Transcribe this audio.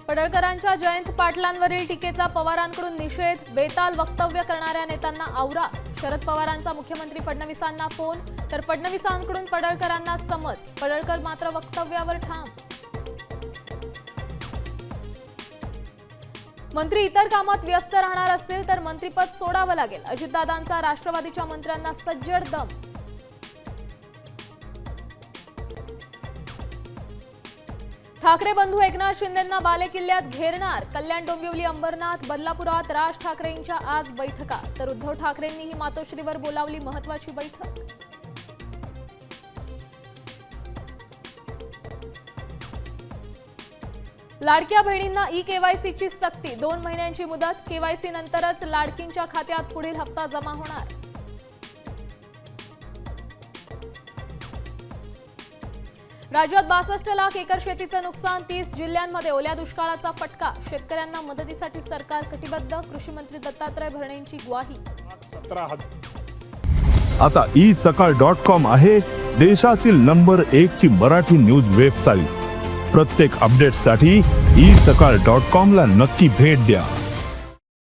पडळकरांच्या जयंत पाटलांवरील टीकेचा पवारांकडून निषेध, बेताल वक्तव्य करणाऱ्या नेत्यांना आवरा। शरद पवारांचा मुख्यमंत्री फडणवीसांना फोन, तर फडणवीसांकडून पडळकरांना समज, पडळकर मात्र वक्तव्यावर ठाम। मंत्री इतर कामात व्यस्त राहणार असतील तर मंत्रिपद सोडावं लागेल, अजितदादांचा राष्ट्रवादीच्या मंत्र्यांना सज्जड दम। ठाकरे बंधू एकनाथ शिंदेंना बालेकिल्ल्यात घेरणार, कल्याण, डोंबिवली, अंबरनाथ, बदलापुरात राज ठाकरेंच्या आज बैठका, तर उद्धव ठाकरेंनीही मातोश्रीवर बोलावली महत्त्वाची बैठक। लाडक्या बहिणींना ई-केवायसीची सक्ती, 2 महिन्यांची मुदत, केवायसी नंतरच लाडकींच्या खात्यात पुढील हप्ता जमा होणार। राज्यात 62 लाख एकर शेतीचं नुकसान, 30 जिल्ह्यांमध्ये ओल्या दुष्काळाचा फटका, शेतकऱ्यांना मदतीसाठी सरकार कटिबद्ध, कृषी मंत्री दत्तात्रय भरणेंची ग्वाही। आता isakal.com आहे देशातील नंबर 1 ची मराठी न्यूज वेबसाईट। प्रत्येक अपडेटसाठी isakal.com ला नक्की भेट द्या।